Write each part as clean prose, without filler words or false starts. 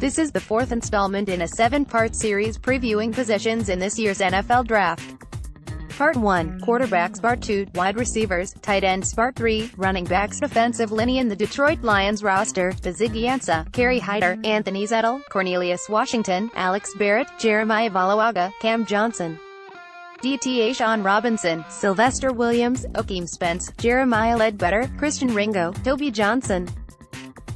This is the fourth installment in a 7-part series previewing positions in this year's NFL Draft. Part 1, Quarterbacks Part 2, Wide Receivers, Tight Ends Part 3, Running Backs Defensive Lineon. The Detroit Lions roster: DE-Ziggy Ansah, Kerry Hyder, Anthony Zettel, Cornelius Washington, Alex Barrett, Jeremiah Valoaga, Cam Johnson, Deshaun Robinson, Sylvester Williams, Akeem Spence, Jeremiah Ledbetter, Ringo, Toby Johnson.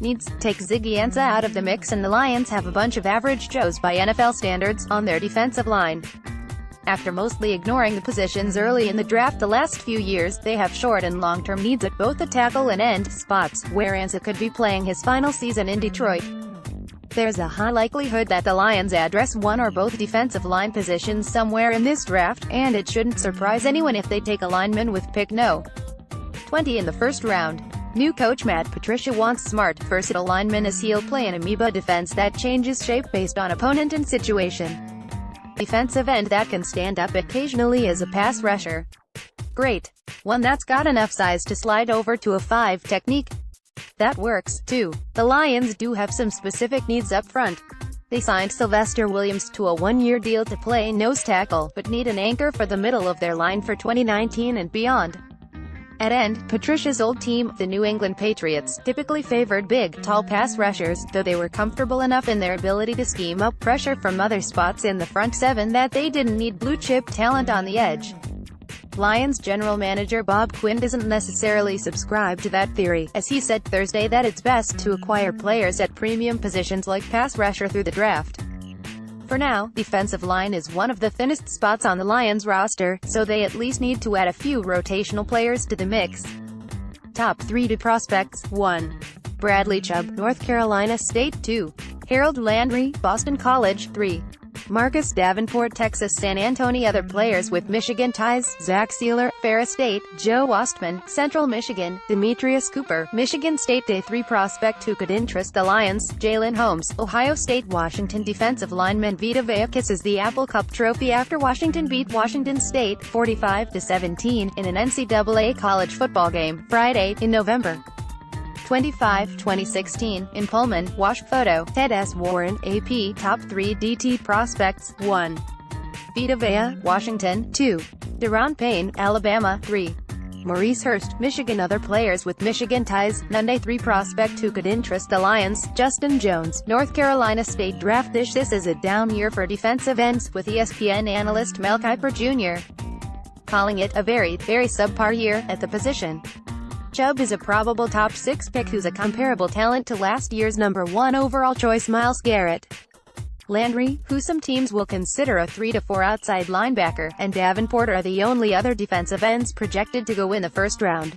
Needs: take Ziggy Ansah out of the mix and the Lions have a bunch of average Joes by NFL standards on their defensive line. After mostly ignoring the positions early in the draft the last few years, they have short and long-term needs at both the tackle and end spots, where Ansah could be playing his final season in Detroit. There's a high likelihood that the Lions address one or both defensive line positions somewhere in this draft, and it shouldn't surprise anyone if they take a lineman with pick No. 20 in the first round. New coach Matt Patricia wants smart, versatile linemen as he'll play an amoeba defense that changes shape based on opponent and situation. Defensive end that can stand up occasionally as a pass rusher. Great. One that's got enough size to slide over to a 5 technique. That works, too. The Lions do have some specific needs up front. They signed Sylvester Williams to a 1-year deal to play nose tackle, but need an anchor for the middle of their line for 2019 and beyond. At end, Patricia's old team, the New England Patriots, typically favored big, tall pass rushers, though they were comfortable enough in their ability to scheme up pressure from other spots in the front seven that they didn't need blue-chip talent on the edge. Lions general manager Bob Quinn doesn't necessarily subscribe to that theory, as he said Thursday that it's best to acquire players at premium positions like pass rusher through the draft. For now, defensive line is one of the thinnest spots on the Lions roster, so they at least need to add a few rotational players to the mix. Top 3 to prospects: 1. Bradley Chubb, North Carolina State. 2. Harold Landry, Boston College. 3. Marcus Davenport, Texas San Antonio. Other players with Michigan ties: Zach Sealer, Ferris State; Joe Ostman, Central Michigan; Demetrius Cooper, Michigan State. Day 3 prospect who could interest the Lions: Jalen Holmes, Ohio State. Washington defensive lineman Vita Vea kisses the Apple Cup trophy after Washington beat Washington State 45-17 in an NCAA college football game Friday in November 25, 2016, in Pullman, Wash. Photo, Ted S. Warren, AP. Top 3 DT prospects: 1. Vita Vea, Washington. 2. Deron Payne, Alabama. 3. Maurice Hurst, Michigan. Other players with Michigan ties: Day 3 prospect who could interest the Lions: Justin Jones, North Carolina State draft. This is a down year for defensive ends, with ESPN analyst Mel Kiper Jr. calling it a very subpar year at the position. Chubb is a probable top 6 pick who's a comparable talent to last year's number 1 overall choice Myles Garrett. Landry, who some teams will consider a 3 to 4 outside linebacker, and Davenport are the only other defensive ends projected to go in the first round.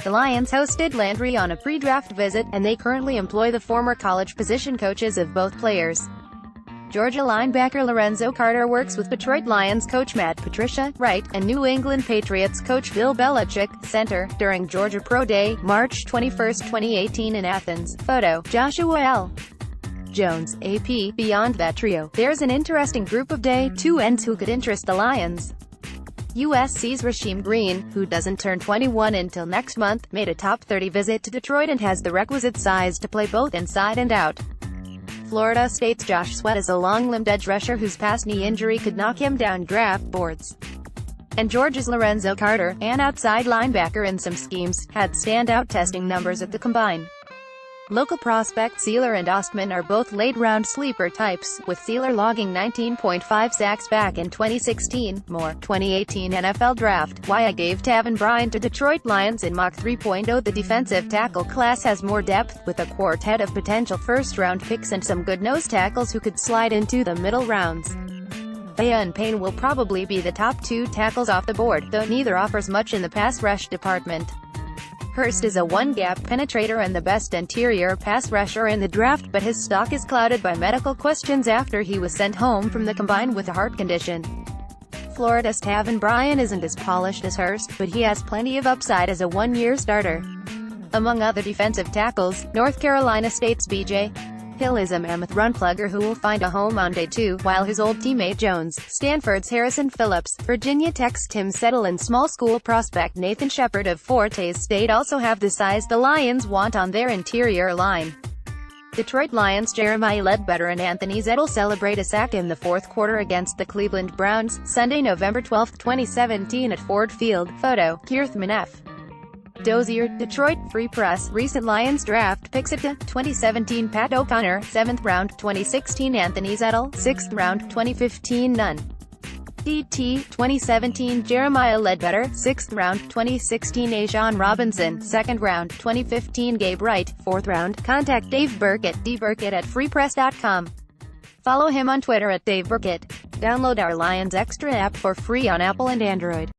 The Lions hosted Landry on a pre-draft visit, and they currently employ the former college position coaches of both players. Georgia linebacker Lorenzo Carter works with Detroit Lions coach Matt Patricia, right, and New England Patriots coach Bill Belichick, center, during Georgia Pro Day, March 21, 2018 in Athens. Photo, Joshua L. Jones, AP. Beyond that trio, there's an interesting group of Day 2 ends who could interest the Lions. USC's Rasheem Green, who doesn't turn 21 until next month, made a top 30 visit to Detroit and has the requisite size to play both inside and out. Florida State's Josh Sweat is a long-limbed edge rusher whose past knee injury could knock him down draft boards. And Georgia's Lorenzo Carter, an outside linebacker in some schemes, had standout testing numbers at the combine. Local prospects Sealer and Ostman are both late-round sleeper types, with Sealer logging 19.5 sacks back in 2016. More, 2018 NFL Draft, Why I Gave Taven Bryan to Detroit Lions in Mock 3.0. The defensive tackle class has more depth, with a quartet of potential first-round picks and some good nose tackles who could slide into the middle rounds. Vea and Payne will probably be the top 2 tackles off the board, though neither offers much in the pass rush department. Hurst is a one-gap penetrator and the best interior pass rusher in the draft, but his stock is clouded by medical questions after he was sent home from the combine with a heart condition. Florida's Taven Bryan isn't as polished as Hurst, but he has plenty of upside as a 1-year starter. Among other defensive tackles, North Carolina State's B.J. Hill is a mammoth run plugger who will find a home on Day 2, while his old teammate Jones, Stanford's Harrison Phillips, Virginia Tech's Tim Zettel and small school prospect Nathan Shepard of Forte State also have the size the Lions want on their interior line. Detroit Lions Jeremiah Ledbetter and Anthony Zettel celebrate a sack in the fourth quarter against the Cleveland Browns, Sunday, November 12, 2017 at Ford Field. Photo, Kierthman F. Dozier, Detroit Free Press. Recent Lions draft picks at 2017 Pat O'Connor, 7th round, 2016 Anthony Zettel, 6th round, 2015 none. DT, 2017 Jeremiah Ledbetter, 6th round, 2016 A'Shawn Robinson, 2nd round, 2015 Gabe Wright, 4th round. Contact Dave Burkett, dburkett@freepress.com. Follow him on Twitter @DaveBurkett. Download our Lions Extra app for free on Apple and Android.